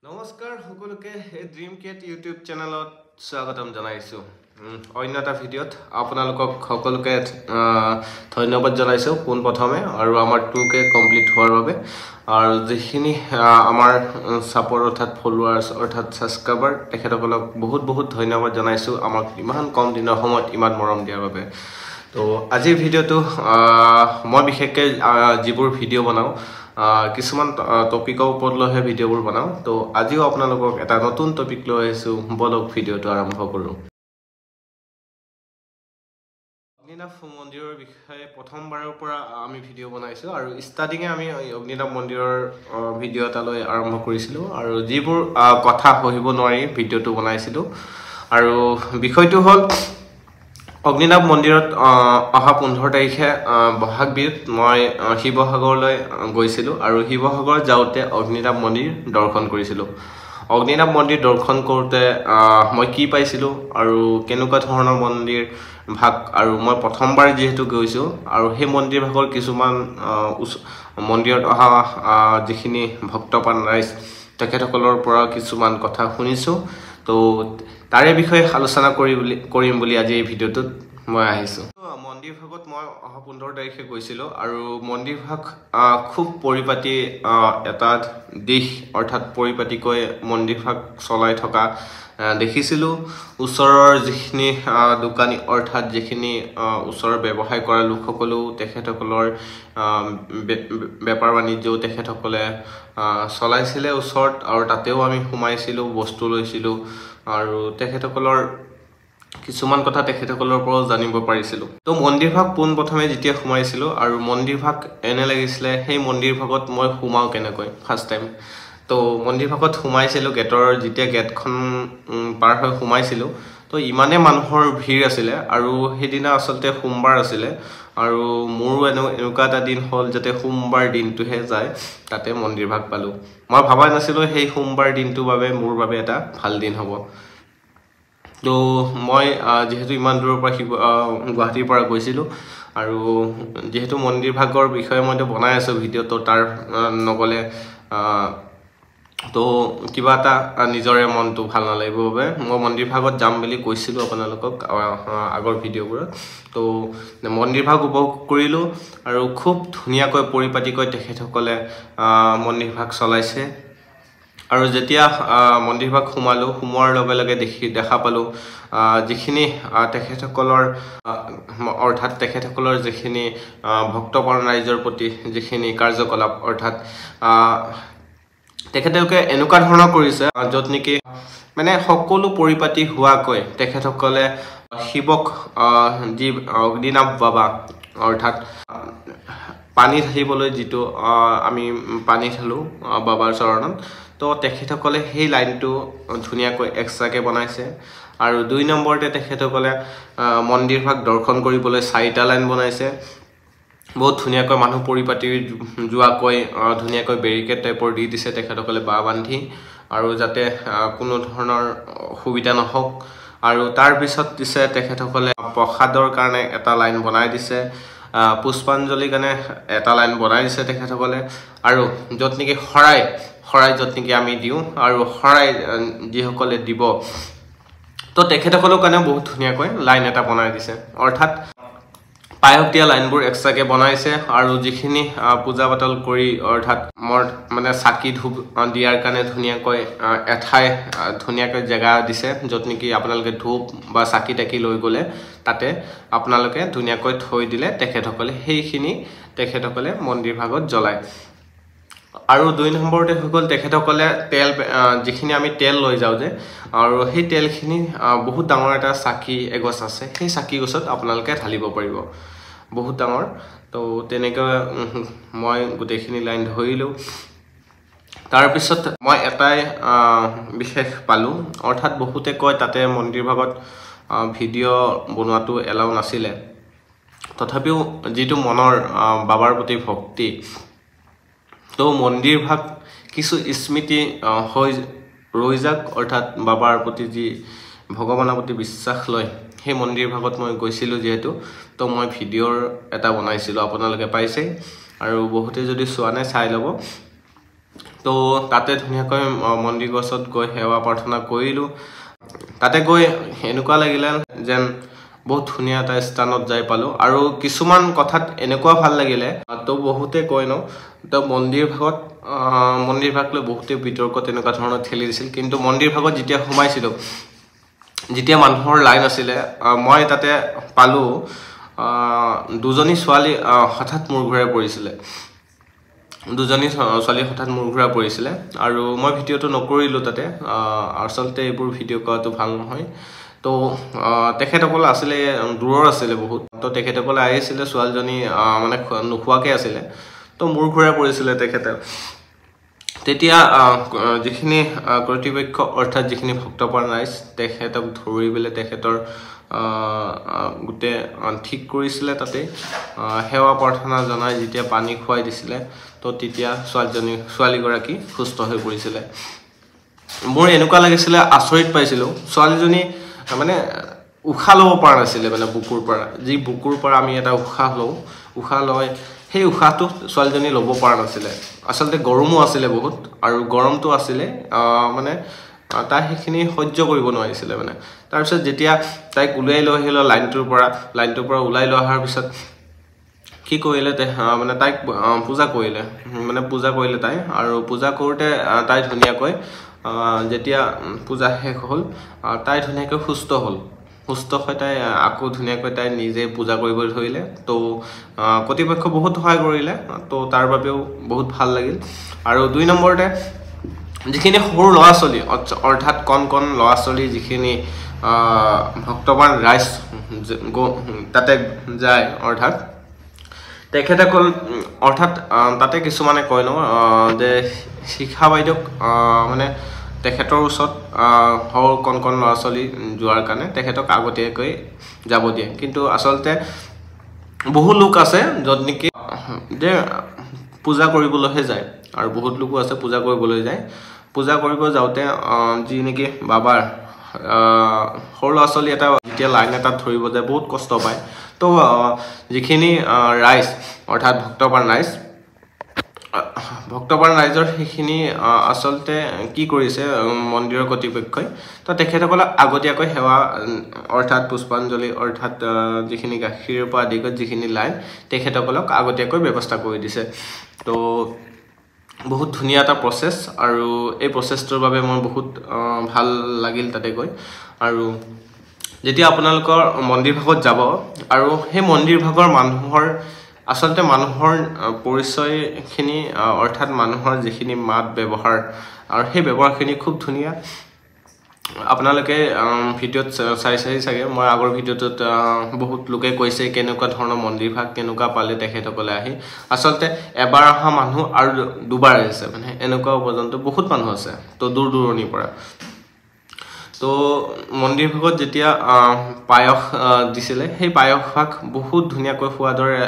নমস্কাৰ সকলোকে এই ড্ৰিম কেট ইউটিউব চেনেলত স্বাগতম জনাইছোঁ অন্য এটা ভিডিঅ'ত আপোনালোকক সকলোকে ধন্যবাদ জনাইছোঁ পোনপ্ৰথমে আৰু আমাৰ 2K কমপ্লিট হোৱাৰ বাবে আৰু যিখিনি আমাৰ ছাপোৰ্ট অৰ্থাৎ ফলোৱাৰ্ছ অৰ্থাৎ ছাবস্ক্ৰাইবাৰ তেখেতসকলক বহুত ধন্যবাদ জনাইছোঁ আমাক ইমান কম দিনৰ সময়ত ইমান মৰম দিয়াৰ বাবে তো আজিৰ ভিডিঅ'টো মই বিশেষকৈ যিবোৰ ভিডিঅ' বনাওঁ কিছুমান টপিকৰ ওপৰত লৈহে ভিডিঅ'বোৰ বনাওঁ তো আজিও আপোনালোকক এটা নতুন টপিক লৈ আহিছোঁ বলক ভিডিঅ'টো আৰম্ভ কৰোঁ অগ্নিনাভ মন্দিৰৰ বিষয়ে প্ৰথমবাৰৰ পৰা আমি ভিডিঅ' বনাইছোঁ আৰু ষ্টাৰ্টিঙে আমি অগ্নিনাভ মন্দিৰৰ ভিডিঅ' এটা লৈ আৰম্ভ কৰিছিলোঁ আৰু যিবোৰ কথা সহিব নোৱাৰি ভিডিঅ'টো বনাইছিলোঁ আৰু বিষয়টো হ'ল অগ্নিনাভ মন্দিৰত অহা 15 তাৰিখে বহাগ বিহুত মই শিৱসাগৰলৈ গৈছিলোঁ আৰু শিৱসাগৰ যাওঁতে অগ্নিনাভ মন্দিৰ দৰ্শন কৰিছিলোঁ অগ্নিনাভ মন্দিৰ দৰ্শন কৰোঁতে মই কি পাইছিলোঁ আৰু কেনেকুৱা ধৰণৰ মন্দিৰ ভাগ আৰু মই প্ৰথমবাৰ যেহেতু গৈছোঁ আৰু সেই মন্দিৰ ভাগৰ কিছুমান মন্দিৰত অহা যিখিনি ভক্তপ্ৰাণ ৰাইজ তেখেতসকলৰ পৰা কিছুমান কথা শুনিছোঁ তো তাৰে বিষয়ে আলোচনা কৰিম বুলি আজি এই ভিডিঅ'টোত মই আহিছোঁ মন্দিৰ ভাগত মই অহা 15 তাৰিখে গৈছিলোঁ আৰু মন্দিৰ ভাগ খুব পৰিপাটি এটা দিশ অৰ্থাৎ পৰিপাটিকৈ মন্দিৰ ভাগ চলাই থকা দেখিছিলোঁ ওচৰৰ যিখিনি দোকানী অৰ্থাৎ যিখিনি ওচৰৰ ব্যৱসায় কৰা লোকসকলেও তেখেতসকলৰ বেপাৰ বাণিজ্যও তেখেতসকলে চলাইছিলে ওচৰত আৰু তাতেও আমি সোমাইছিলোঁ বস্তু লৈছিলোঁ আৰু তেখেতসকলৰ কিছুমান কথা তেখেতসকলৰ পৰাও জানিব পাৰিছিলোঁ তো মন্দিৰ ভাগ পোনপ্ৰথমে যেতিয়া সোমাইছিলোঁ আৰু মন্দিৰ ভাগ এনে লাগিছিলে সেই মন্দিৰ ভাগত মই সোমাওঁ কেনেকৈ ফাৰ্ষ্ট টাইম তো মন্দিৰ ভাগত সোমাইছিলোঁ গেটৰ যেতিয়া গেটখন পাৰ হৈ সোমাইছিলোঁ তো ইমানে মানুহৰ ভিৰ আছিলে আৰু সেইদিনা আচলতে সোমবাৰ আছিলে আৰু মোৰো এনেকুৱা এটা দিন হ'ল যাতে সোমবাৰ দিনটোহে যায় তাতে মন্দিৰ ভাগ পালোঁ মই ভাবা নাছিলোঁ সেই সোমবাৰ দিনটোৰ বাবে মোৰ বাবে এটা ভাল দিন হ'ব তো মই যেহেতু ইমান দূৰৰ পৰা গুৱাহাটীৰ পৰা গৈছিলোঁ আৰু যেহেতু মন্দিৰ ভাগৰ বিষয়ে মই বনাই আছোঁ ভিডিঅ'টো তাৰ নগ'লে তো কিবা এটা নিজৰে মনটো ভাল নালাগিব বাবে মই মন্দিৰ ভাগত যাম বুলি কৈছিলোঁ আপোনালোকক আগৰ ভিডিঅ'বোৰত তো মন্দিৰ ভাগ উপভোগ কৰিলোঁ আৰু খুব ধুনীয়াকৈ পৰিপাটিকৈ তেখেতসকলে মন্দিৰ ভাগ চলাইছে আৰু যেতিয়া মন্দিৰ ভাগ সোমোৱাৰ লগে লগে দেখা পালোঁ যিখিনি তেখেতসকলৰ অৰ্থাৎ তেখেতসকলৰ যিখিনি ভক্তপ্ৰাণ ৰাইজৰ প্ৰতি যিখিনি কাৰ্যকলাপ অৰ্থাৎ তেখেতলোকে এনেকুৱা ধৰণৰ কৰিছে য'ত নেকি মানে সকলো পৰিপাটি হোৱাকৈ তেখেতসকলে শিৱক যি অগ্নিনাভ বাবা অৰ্থাৎ পানী ঢালিবলৈ যিটো আমি পানী ঢালোঁ বাবাৰ চৰণত তো তেখেতসকলে সেই লাইনটো ধুনীয়াকৈ এক্সট্ৰাকৈ বনাইছে আৰু 2 নম্বৰতে তেখেতসকলে মন্দিৰ ভাগ দৰ্শন কৰিবলৈ 4টা লাইন বনাইছে বহুত ধুনীয়াকৈ মানুহ পৰিপাটি যোৱাকৈ ধুনীয়াকৈ বেৰিকেড টাইপৰ দি দিছে তেখেতসকলে বাঁহ বান্ধি আৰু যাতে কোনো ধৰণৰ অসুবিধা নহওক আৰু তাৰ পিছত দিছে তেখেতসকলে প্ৰসাদৰ কাৰণে এটা লাইন বনাই দিছে পুষ্পাঞ্জলিৰ কাৰণে এটা লাইন বনাই দিছে তেখেতসকলে আৰু য'ত নেকি শৰাই য'ত নেকি আমি দিওঁ আৰু শৰাই যিসকলে দিব তো তেখেতসকলৰ কাৰণে বহুত ধুনীয়াকৈ লাইন এটা বনাই দিছে অৰ্থাৎ পায়স দিয়া লাইনবোৰ এক্সট্ৰাকৈ বনাইছে আৰু যিখিনি পূজা পাতল কৰি অৰ্থাৎ মানে চাকি ধূপ দিয়াৰ কাৰণে ধুনীয়াকৈ এঠাই ধুনীয়াকৈ জেগা দিছে য'ত নেকি আপোনালোকে ধূপ বা চাকি টাকি লৈ গ'লে তাতে আপোনালোকে ধুনীয়াকৈ থৈ দিলে তেখেতসকলে মন্দিৰ ভাগত জ্বলায় আৰু 2 নম্বৰতে হৈ গ'ল তেখেতসকলে তেল যিখিনি আমি তেল লৈ যাওঁ যে আৰু সেই তেলখিনি বহুত ডাঙৰ এটা চাকি এগছ আছে সেই চাকি গছত আপোনালোকে ঢালিব পাৰিব বহুত ডাঙৰ তো তেনেকৈ মই গোটেইখিনি লাইন ধৰিলোঁ তাৰপিছত মই এটাই বিশেষ পালোঁ অৰ্থাৎ বহুতে কয় তাতে মন্দিৰ ভাগত ভিডিঅ' বনোৱাটো এলাউ নাছিলে তথাপিও যিটো মনৰ বাবাৰ প্ৰতি ভক্তি তো মন্দিৰ ভাগ কিছু স্মৃতি হৈ ৰৈ যাক অৰ্থাৎ বাবাৰ প্ৰতি যি ভগৱানৰ প্ৰতি বিশ্বাস লয় সেই মন্দিৰ ভাগত মই গৈছিলোঁ যেহেতু তো মই ভিডিঅ'ৰ এটা বনাইছিলোঁ আপোনালোকে পাইছে আৰু বহুতে যদি চোৱা নাই চাই ল'ব তো তাতে ধুনীয়াকৈ মন্দিৰ গছত গৈ সেৱা প্ৰাৰ্থনা কৰিলোঁ তাতে গৈ এনেকুৱা লাগিলে যেন বহুত ধুনীয়া এটা স্থানত যাই পালোঁ আৰু কিছুমান কথাত এনেকুৱা ভাল লাগিলে তো বহুতে কয় ন তো মন্দিৰ ভাগ লৈ বহুতে বিতৰ্কত এনেকুৱা ধৰণৰ ঠেলি দিছিল কিন্তু মন্দিৰ ভাগত যেতিয়া সোমাইছিলোঁ যেতিয়া মানুহৰ লাইন আছিলে মই তাতে পালোঁ দুজনী ছোৱালী হঠাৎ মূৰ ঘূৰাই পৰিছিলে আৰু মই ভিডিঅ'টো নকৰিলোঁ তাতে আচলতে এইবোৰ ভিডিঅ' কৰাটো ভাল নহয় তো তেখেতসকল আছিলে দূৰৰ আছিলে বহুত তো তেখেতসকল আহিছিলে ছোৱালীজনী মানে নোখোৱাকৈ আছিলে তো মূৰ ঘূৰাই পৰিছিলে তেখেতে তেতিয়া যিখিনি কৰ্তৃপক্ষ অৰ্থাৎ যিখিনি ভক্তপ্ৰাণ ৰাইজ তেখেতক ধৰি পেলাই তেখেতৰ গোটেই ঠিক কৰিছিলে তাতে সেৱা প্ৰাৰ্থনা জনাই যেতিয়া পানী খুৱাই দিছিলে তো তেতিয়া ছোৱালীগৰাকী সুস্থ হৈ পৰিছিলে মোৰ এনেকুৱা লাগিছিলে আচৰিত পাইছিলোঁ ছোৱালীজনী মানে উশাহ ল'ব পৰা নাছিলে মানে বুকুৰ পৰা আমি এটা উশাহ লয় সেই উশাহটো ছোৱালীজনী ল'ব পৰা নাছিলে আচলতে গৰমো আছিলে বহুত আৰু গৰমটো আছিলে মানে তাই সেইখিনি সহ্য কৰিব নোৱাৰিছিলে মানে তাৰপিছত যেতিয়া তাইক উলিয়াই লৈ আহিলে লাইনটোৰ পৰা ওলাই লৈ অহাৰ পিছত কি কৰিলে মানে তাইক পূজা কৰিলে তাই আৰু পূজা কৰোঁতে তাই ধুনীয়াকৈ যেতিয়া পূজা শেষ হ'ল তাই ধুনীয়াকৈ সুস্থ হৈ তাই আকৌ ধুনীয়াকৈ তাই নিজে পূজা কৰিবলৈ ধৰিলে তো কৰ্তৃপক্ষ বহুত সহায় কৰিলে তো তাৰ বাবেও বহুত ভাল লাগিল আৰু 2 নম্বৰতে যিখিনি সৰু ল'ৰা ছোৱালী অৰ্থাৎ কণ ল'ৰা ছোৱালী যিখিনি ভক্তপ্ৰাণ ৰাইজ তাতে যায় অৰ্থাৎ তেখেতসকল অৰ্থাৎ তাতে কিছুমানে কয় ন যে শিক্ষা বাইদেউক মানে তেখেতৰ ওচৰত সৰু কণ ল'ৰা ছোৱালী যোৱাৰ কাৰণে তেখেতক আগতীয়াকৈ যাব দিয়ে কিন্তু আচলতে বহু লোক আছে য'ত নেকি যে পূজা কৰিবলৈহে যায় আৰু বহুত লোকো আছে পূজা কৰিবলৈ যায় পূজা কৰিব যাওঁতে যি নেকি বাবাৰ সৰু ল'ৰা ছোৱালী এটা যেতিয়া লাইন এটাত ধৰিব যায় বহুত কষ্ট পায় তো যিখিনি ৰাইজ অৰ্থাৎ ভক্তপ্ৰাণ ৰাইজৰ সেইখিনি আচলতে কি কৰিছে মন্দিৰৰ কৰ্তৃপক্ষই তো তেখেতসকলক আগতীয়াকৈ সেৱা অৰ্থাৎ পুষ্পাঞ্জলি অৰ্থাৎ যিখিনি গাখীৰৰ পৰা আদি কৰি যিখিনি লাইন তেখেতসকলক আগতীয়াকৈ ব্যৱস্থা কৰি দিছে তো বহুত ধুনীয়া এটা প্ৰচেছ আৰু এই প্ৰচেছটোৰ বাবে মই বহুত ভাল লাগিল তাতে গৈ আৰু যেতিয়া আপোনালোকৰ মন্দিৰ ভাগত যাব আৰু সেই মন্দিৰ ভাগৰ মানুহৰ পৰিচয়খিনি অৰ্থাৎ মানুহৰ যিখিনি মাত ব্যৱহাৰ আৰু সেই ব্যৱহাৰখিনি খুব ধুনীয়া আপোনালোকে ভিডিঅ'ত চাই চাগে মই আগৰ ভিডিঅ'টোত বহুত লোকে কৈছে কেনেকুৱা ধৰণৰ মন্দিৰ ভাগ কেনেকুৱা পালে তেখেতসকলে আহি আচলতে এবাৰ অহা মানুহ আৰু দুবাৰ আহিছে মানে এনেকুৱা পৰ্যন্ত বহুত মানুহ আছে তো দূৰণিৰ পৰা তো মন্দিৰ ভাগত যেতিয়া পায়স দিছিলে সেই পায়স ভাগ বহুত ধুনীয়াকৈ সোৱাদৰে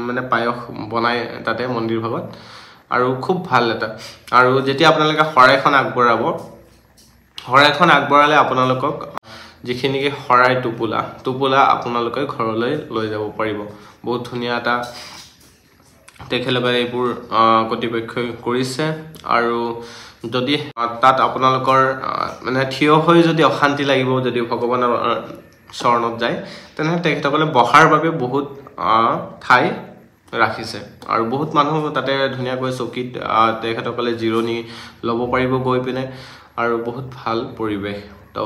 মানে পায়স বনাই তাতে মন্দিৰ ভাগত আৰু খুব ভাল এটা আৰু যেতিয়া আপোনালোকে শৰাইখন আগবঢ়ালে আপোনালোকক যিখিনি শৰাই টোপোলা আপোনালোকে ঘৰলৈ লৈ যাব পাৰিব বহুত ধুনীয়া এটা তেখেতলোকে এইবোৰ কৰ্তৃপক্ষই কৰিছে আৰু যদি তাত আপোনালোকৰ মানে থিয় হৈ যদি অশান্তি লাগিব যদি ভগৱানৰ চৰণত যায় তেনেহ'লে তেখেতসকলে বহাৰ বাবে বহুত ঠাই ৰাখিছে আৰু বহুত মানুহ তাতে ধুনীয়াকৈ চকীত তেখেতসকলে জিৰণি ল'ব পাৰিব গৈ পিনে আৰু বহুত ভাল পৰিৱেশ তো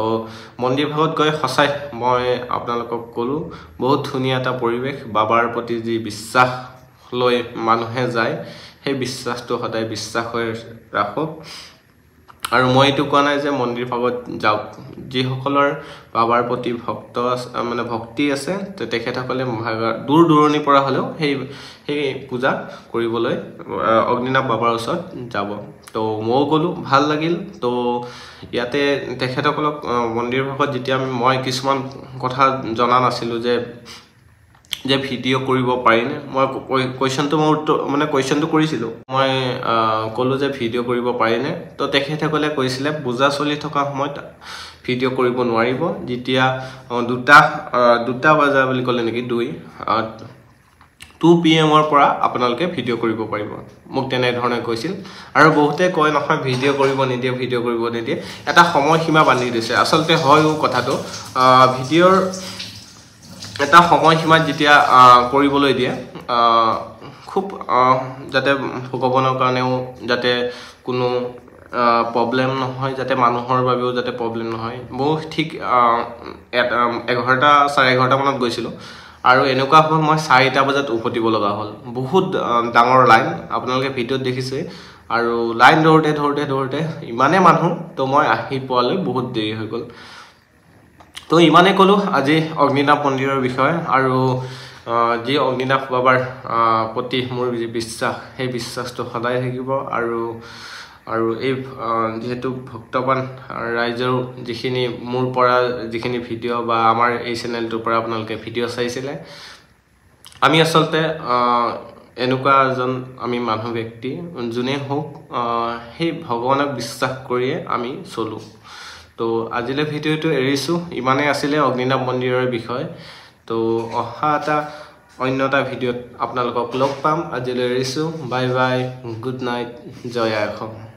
মন্দিৰ ভাগত গৈ সঁচাই মই আপোনালোকক ক'লোঁ বহুত ধুনীয়া এটা পৰিৱেশ বাবাৰ প্ৰতি যি বিশ্বাস লৈ মানুহে যায় সেই বিশ্বাসটো সদায় বিশ্বাস হৈ ৰাখক আৰু মই এইটো কোৱা নাই যে মন্দিৰ ভাগত যাওক যিসকলৰ বাবাৰ প্ৰতি ভক্তি আছে তেখেতসকলে দূৰণিৰ পৰা হ'লেও সেই পূজা কৰিবলৈ অগ্নিনাভ বাবাৰ ওচৰত যাব তো ময়ো গ'লোঁ ভাল লাগিল তো ইয়াতে তেখেতসকলক মন্দিৰ ভাগত যেতিয়া মই কিছুমান কথা জনা নাছিলোঁ যে ভিডিঅ' কৰিব পাৰিনে মই কুৱেশ্যনটো কৰিছিলোঁ মই ক'লোঁ যে ভিডিঅ' কৰিব পাৰিনে তো তেখেতসকলে কৈছিলে পূজা চলি থকা সময়ত ভিডিঅ' কৰিব নোৱাৰিব যেতিয়া 2টা বজা বুলি ক'লে নেকি 2 PM পৰা আপোনালোকে ভিডিঅ' কৰিব পাৰিব মোক তেনেধৰণে কৈছিল আৰু বহুতে কয় নহয় ভিডিঅ' কৰিব নিদিয়ে এটা সময়সীমা বান্ধি দিছে আচলতে হয়ও কথাটো ভিডিঅ'ৰ এটা সময়সীমা যেতিয়া কৰিবলৈ দিয়ে খুব যাতে ভগৱানৰ কাৰণেও যাতে কোনো প্ৰবলেম নহয় যাতে মানুহৰ বাবেও যাতে প্ৰবলেম নহয় বহু ঠিক 11টা 11:30 মানত গৈছিলো আৰু এনেকুৱা হ'ল মই 4টা বজাত উভতিব লগা হ'ল বহুত ডাঙৰ লাইন আপোনালোকে ভিডিঅ'ত দেখিছে আৰু লাইন দৌৰতে ইমানে মানুহ তো মই আহি পোৱালৈ বহুত দেৰি হৈ গ'ল তো ইমানে কলো আজি অগ্নিনাভ মন্দিৰৰ বিষয়ে আৰু যি অগ্নিনাভ বাবাৰ প্ৰতি মোৰ যি বিশ্বাস সেই বিশ্বাসটো সদায় থাকিব আৰু এই যেহেতু ভক্তবান ৰাইজৰ যিখিনি মোৰ পৰা যিখিনি ভিডিঅ' বা আমাৰ এই চেনেলটোৰ পৰা আপোনালোকে ভিডিঅ' চাইছিলে আমি আচলতে এনেকুৱা এজন আমি মানুহ ব্যক্তি যোনে হোক সেই ভগৱানক বিশ্বাস কৰিয়ে আমি চলো তো আজিলৈ ভিডিঅ'টো এৰিছো ইমানে আছিলে অগ্নিনাভ মন্দিৰৰ বিষয় তো অহা এটা অন্য এটা ভিডিঅ'ত আপোনালোকক লগ পাম আজিলৈ এৰিছো বাই বাই গুড নাইট জয় আই অসম